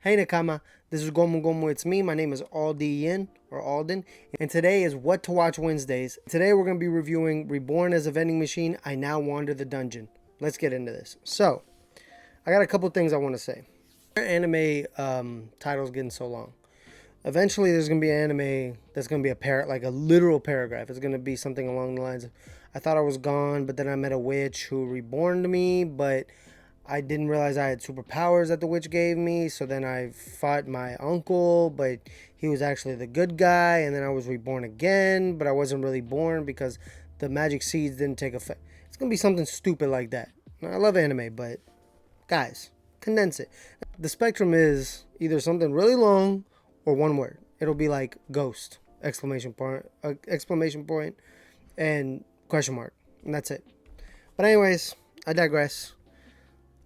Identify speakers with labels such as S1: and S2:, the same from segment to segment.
S1: Hey Nakama, this is Gomu Gomu. It's me. My name is Alden or Alden, and today is What to Watch Wednesdays. Today we're going to be reviewing Reborn as a Vending Machine. I Now Wander the Dungeon. Let's get into this. So, I got a couple things I want to say. Anime titles getting so long. Eventually, there's going to be an anime that's going to be like a literal paragraph. It's going to be something along the lines of, I thought I was gone, but then I met a witch who reborned me, but I didn't realize I had superpowers that the witch gave me. So then I fought my uncle, but he was actually the good guy. And then I was reborn again, but I wasn't really born because the magic seeds didn't take effect. It's going to be something stupid like that. I love anime, but guys, condense it. The spectrum is either something really long or one word. It'll be like ghost, exclamation point, and question mark. And that's it. But anyways, I digress.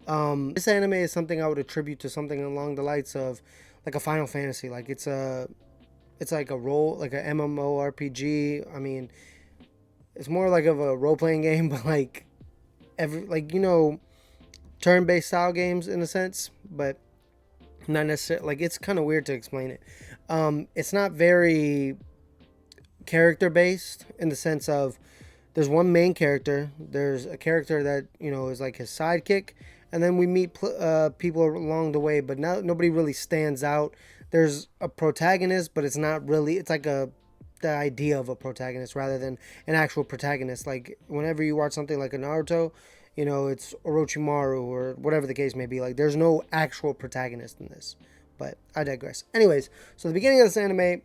S1: This anime is something I would attribute to something along the lines of like a Final Fantasy. Like it's like a role, like a MMORPG. I mean, it's more like of a role playing game, but like turn based style games in a sense, but not necessarily. Like it's kind of weird to explain it. It's not very character based in the sense of there's one main character. There's a character that is like his sidekick, and then we meet people along the way. But nobody really stands out. There's a protagonist, but it's not really. It's like the idea of a protagonist rather than an actual protagonist. Like whenever you watch something like a Naruto, it's Orochimaru or whatever the case may be. Like there's no actual protagonist in this. But I digress. Anyways, so the beginning of this anime,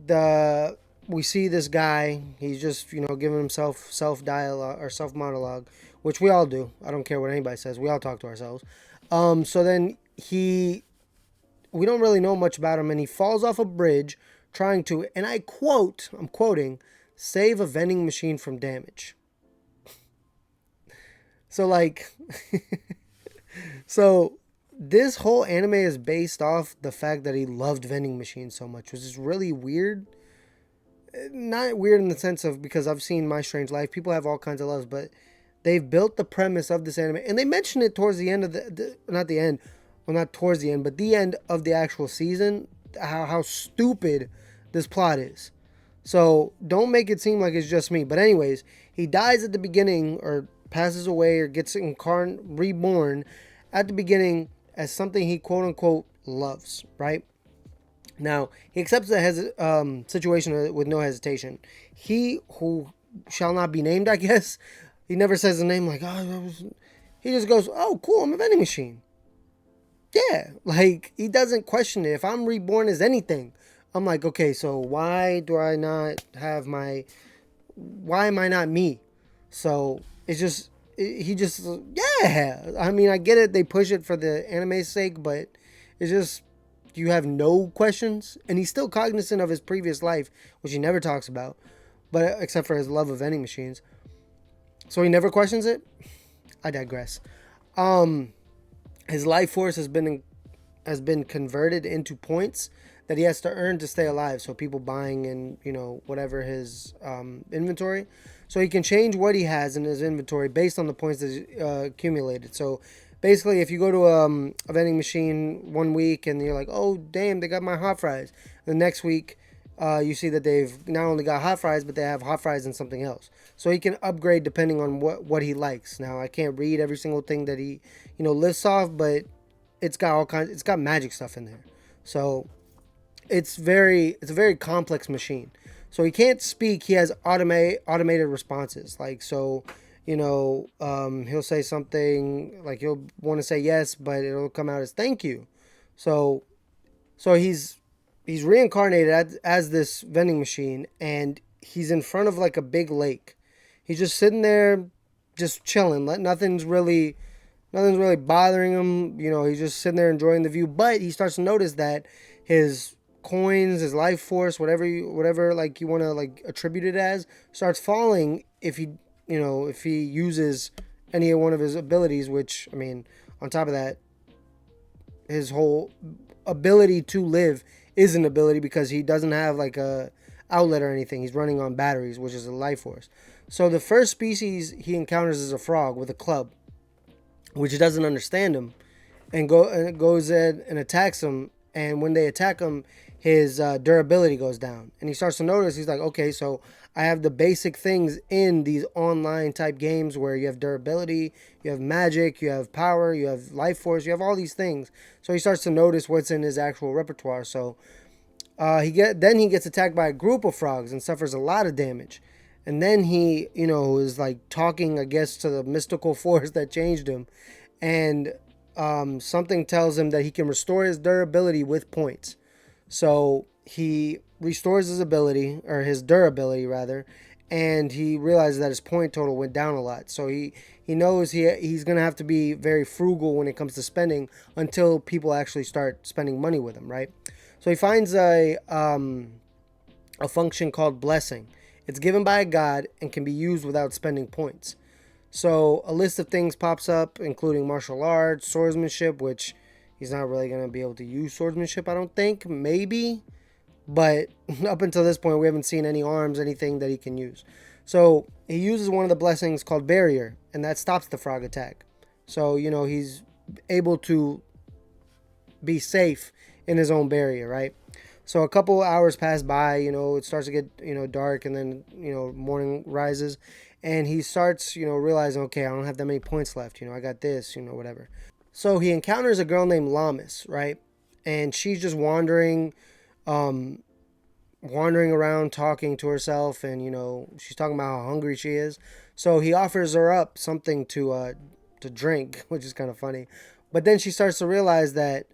S1: the we see this guy. He's just giving himself self dialogue or self monologue, which we all do. I don't care what anybody says. We all talk to ourselves. So then we don't really know much about him, and he falls off a bridge trying to, and I'm quoting, save a vending machine from damage. So like, so this whole anime is based off the fact that he loved vending machines so much, which is really weird. Not weird in the sense of, because I've seen My Strange Life, people have all kinds of loves, but they've built the premise of this anime, and they mention it towards the end of not the end, well, not towards the end, but the end of the actual season, how stupid this plot is. So don't make it seem like it's just me. But anyways, he dies at the beginning, or passes away, or gets reborn at the beginning as something he quote unquote loves, right? Now, he accepts the situation with no hesitation. He who shall not be named, I guess, he never says the name like, he just goes, oh, cool, I'm a vending machine. Yeah, like, he doesn't question it. If I'm reborn as anything, I'm like, okay, so why am I not me? So, he just, yeah. I mean, I get it, they push it for the anime's sake, but it's just, you have no questions, and he's still cognizant of his previous life, which he never talks about, but except for his love of vending machines. So he never questions it. I digress. His life force has been converted into points that he has to earn to stay alive. So people buying in whatever his inventory, so he can change what he has in his inventory based on the points that accumulated. So basically, if you go to a vending machine one week and you're like, oh, damn, they got my hot fries. The next week, you see that they've not only got hot fries, but they have hot fries and something else. So he can upgrade depending on what he likes. Now, I can't read every single thing that he, lists off, but it's got magic stuff in there. So it's a very complex machine. So he can't speak. He has automated responses. Like, so he'll say something like he'll want to say yes, but it'll come out as thank you. So he's reincarnated as this vending machine, and he's in front of like a big lake. He's just sitting there, just chilling. Nothing's really bothering him. He's just sitting there enjoying the view. But he starts to notice that his coins, his life force, whatever like you want to like attribute it as, starts falling if he uses any one of his abilities, which, I mean, on top of that, his whole ability to live is an ability because he doesn't have like a outlet or anything. He's running on batteries, which is a life force. So the first species he encounters is a frog with a club, which doesn't understand him. and goes in and attacks him. And when they attack him, his durability goes down, and he starts to notice. He's like, okay, so I have the basic things in these online type games where you have durability, you have magic, you have power, you have life force, you have all these things. So he starts to notice what's in his actual repertoire. So he gets attacked by a group of frogs and suffers a lot of damage. And then he, is like talking, I guess, to the mystical force that changed him. And something tells him that he can restore his durability with points. So he restores his ability, or his durability rather, and he realizes that his point total went down a lot. So he knows he's going to have to be very frugal when it comes to spending until people actually start spending money with him, right? So he finds a function called blessing. It's given by a god and can be used without spending points. So a list of things pops up, including martial arts, swordsmanship, which he's not really going to be able to use swordsmanship, I don't think. Maybe. But up until this point, we haven't seen any arms, anything that he can use. So he uses one of the blessings called barrier, and that stops the frog attack. So, he's able to be safe in his own barrier, right? So a couple hours pass by, it starts to get, dark, and then, morning rises, and he starts, realizing, okay, I don't have that many points left, I got this, whatever. So he encounters a girl named Lamis, right? And she's just um, wandering around talking to herself, and, she's talking about how hungry she is. So he offers her up something to drink, which is kind of funny. But then she starts to realize that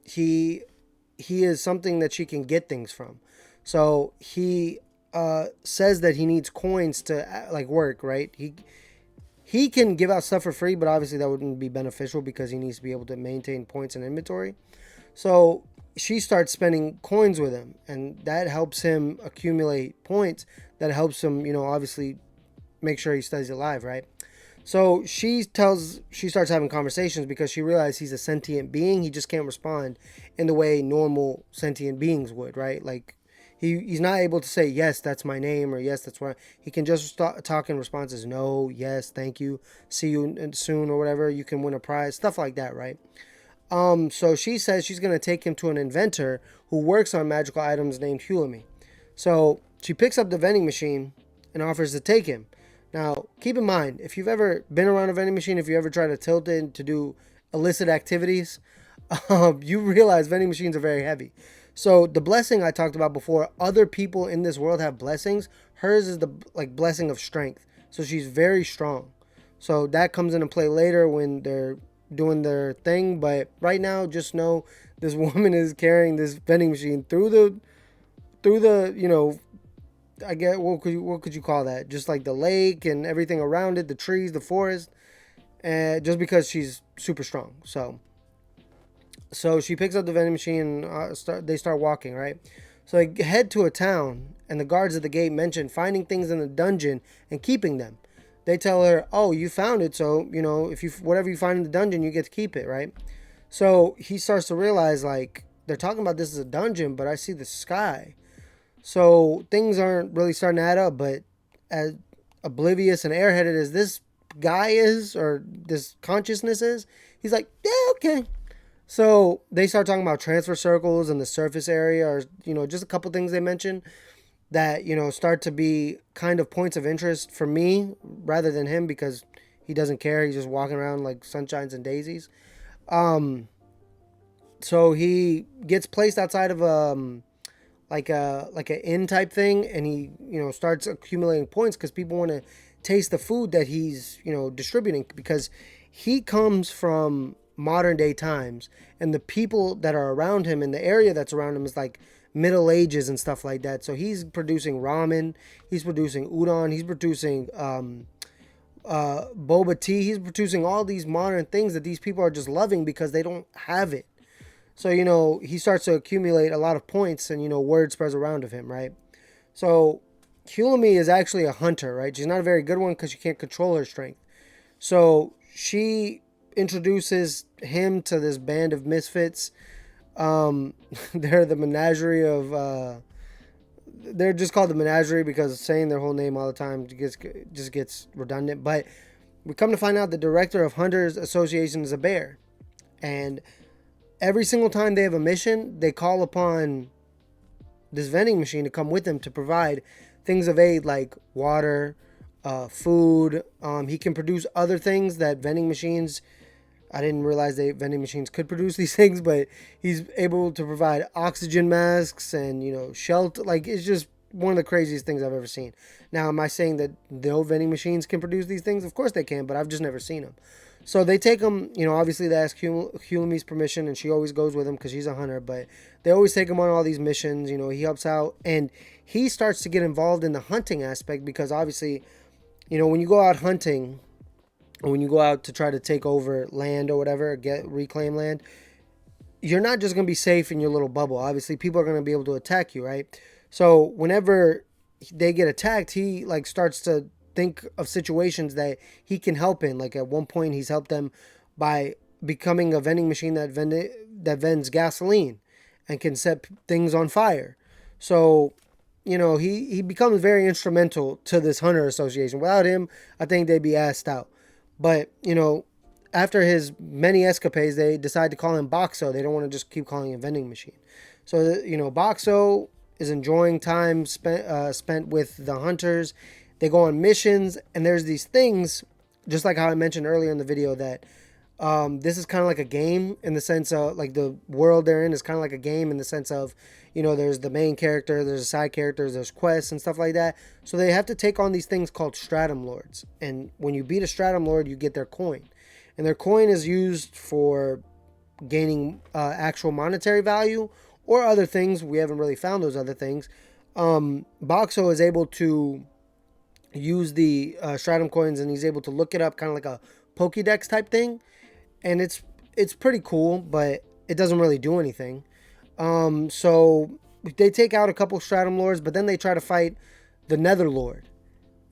S1: he is something that she can get things from. So he says that he needs coins to like work, right? He can give out stuff for free, but obviously that wouldn't be beneficial because he needs to be able to maintain points and inventory. So she starts spending coins with him, and that helps him accumulate points. That helps him, obviously make sure he stays alive, right? So she starts having conversations because she realizes he's a sentient being. He just can't respond in the way normal sentient beings would, right? Like he's not able to say, yes, that's my name, or yes, that's what. He can just talk in responses, no, yes, thank you, see you soon, or whatever. You can win a prize, stuff like that, right? So she says she's going to take him to an inventor who works on magical items named Hulami. So she picks up the vending machine and offers to take him. Now, keep in mind, if you've ever been around a vending machine, if you ever try to tilt it to do illicit activities, you realize vending machines are very heavy. So the blessing I talked about before, other people in this world have blessings. Hers is the blessing of strength. So she's very strong. So that comes into play later when they're doing their thing. But right now, just know this woman is carrying this vending machine through the I get what could you call that? Just like the lake and everything around it, the trees, the forest, and just because she's super strong. So she picks up the vending machine. And they start walking, right? So they head to a town, and the guards at the gate mention finding things in the dungeon and keeping them. They tell her, "Oh, you found it, so if you whatever you find in the dungeon, you get to keep it, right?" So he starts to realize like they're talking about this as a dungeon, but I see the sky. So things aren't really starting to add up, but as oblivious and airheaded as this guy is, or this consciousness is, he's like, yeah, okay. So they start talking about transfer circles and the surface area, or, just a couple things they mentioned that, start to be kind of points of interest for me rather than him because he doesn't care. He's just walking around like sunshines and daisies. So he gets placed outside of like a inn type thing, and he starts accumulating points because people want to taste the food that he's distributing, because he comes from modern day times, and the people that are around him in the area that's around him is like Middle Ages and stuff like that. So he's producing ramen, he's producing udon, he's producing boba tea, he's producing all these modern things that these people are just loving because they don't have it. So, he starts to accumulate a lot of points, and, word spreads around of him, right? So, Hulami is actually a hunter, right? She's not a very good one because she can't control her strength. So, she introduces him to this band of misfits. They're the menagerie of... they're just called the menagerie because saying their whole name all the time just gets redundant. But we come to find out the director of Hunters Association is a bear. And every single time they have a mission, they call upon this vending machine to come with them to provide things of aid like water, food. He can produce other things that vending machines. I didn't realize vending machines could produce these things, but he's able to provide oxygen masks and shelter. Like, it's just one of the craziest things I've ever seen. Now, am I saying that no vending machines can produce these things? Of course they can, but I've just never seen them. So they take him, obviously they ask Hulumi's permission, and she always goes with him because she's a hunter, but they always take him on all these missions. He helps out, and he starts to get involved in the hunting aspect because obviously, when you go out hunting, or when you go out to try to take over land or whatever, reclaim land, you're not just going to be safe in your little bubble. Obviously, people are going to be able to attack you, right? So whenever they get attacked, he like starts to think of situations that he can help in. Like at one point, he's helped them by becoming a vending machine that vends gasoline and can set things on fire. So, he becomes very instrumental to this hunter association. Without him, I think they'd be assed out. But, after his many escapades, they decide to call him Boxo. They don't want to just keep calling him vending machine. So, Boxo is enjoying time spent with the hunters. They go on missions, and there's these things, just like how I mentioned earlier in the video, that this is kind of like a game in the sense of, like, the world they're in is kind of like a game in the sense of, there's the main character, there's side characters, there's quests and stuff like that. So they have to take on these things called Stratum Lords. And when you beat a Stratum Lord, you get their coin. And their coin is used for gaining actual monetary value or other things. We haven't really found those other things. Boxo is able to use the Stratum coins, and he's able to look it up, kind of like a Pokédex type thing. And it's pretty cool, but it doesn't really do anything. So they take out a couple Stratum Lords, but then they try to fight the Nether Lord,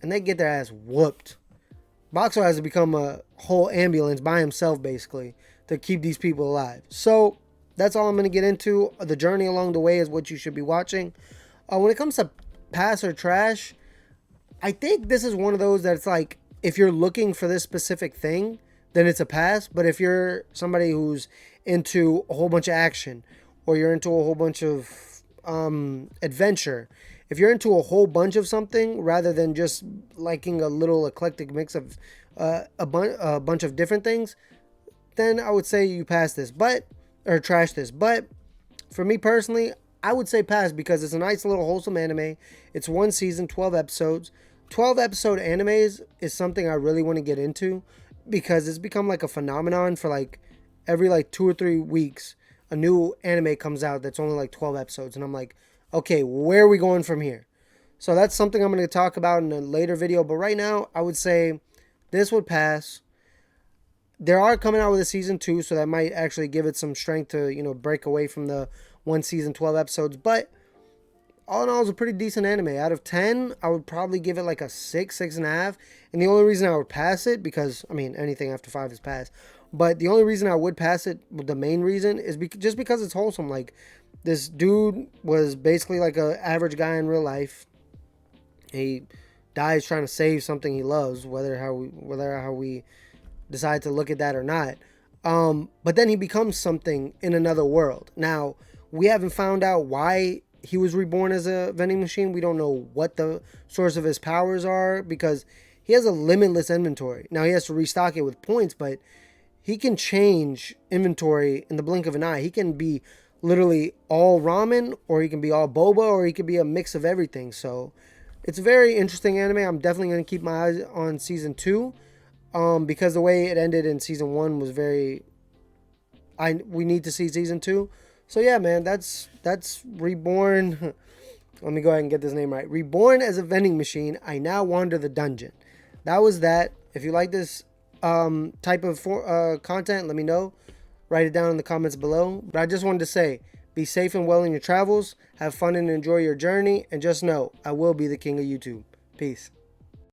S1: and they get their ass whooped. Boxo has to become a whole ambulance by himself, basically, to keep these people alive. So that's all I'm going to get into. The journey along the way is what you should be watching. When it comes to pass or trash, I think this is one of those that's like, if you're looking for this specific thing, then it's a pass. But if you're somebody who's into a whole bunch of action, or you're into a whole bunch of adventure, if you're into a whole bunch of something rather than just liking a little eclectic mix of a bunch of different things, then I would say you pass this, or trash this. But for me personally, I would say pass because it's a nice little wholesome anime. It's one season, 12 episodes. 12 episode animes is something I really want to get into because it's become like a phenomenon for like every like 2 or 3 weeks. A new anime comes out that's only like 12 episodes. And I'm like, okay, where are we going from here? So that's something I'm going to talk about in a later video. But right now, I would say this would pass. They are coming out with a season 2, so that might actually give it some strength to, break away from the one season, 12 episodes. But all in all, it's a pretty decent anime. Out of 10, I would probably give it like a 6, 6.5. And the only reason I would pass it, because, anything after 5 is pass. But the only reason I would pass it, the main reason, is just because it's wholesome. Like, this dude was basically like an average guy in real life. He dies trying to save something he loves, whether how we decide to look at that or not. But then he becomes something in another world. Now, we haven't found out why he was reborn as a vending machine. We don't know what the source of his powers are because he has a limitless inventory. Now, he has to restock it with points, but he can change inventory in the blink of an eye. He can be literally all ramen, or he can be all boba, or he could be a mix of everything. So it's a very interesting anime. I'm definitely going to keep my eyes on season 2 because the way it ended in season 1 was very... we need to see season 2. So yeah, man, that's Reborn. Let me go ahead and get this name right. Reborn as a vending machine, I now wander the dungeon. That was that. If you like this type of content, let me know. Write it down in the comments below. But I just wanted to say, be safe and well in your travels. Have fun and enjoy your journey. And just know, I will be the king of YouTube. Peace.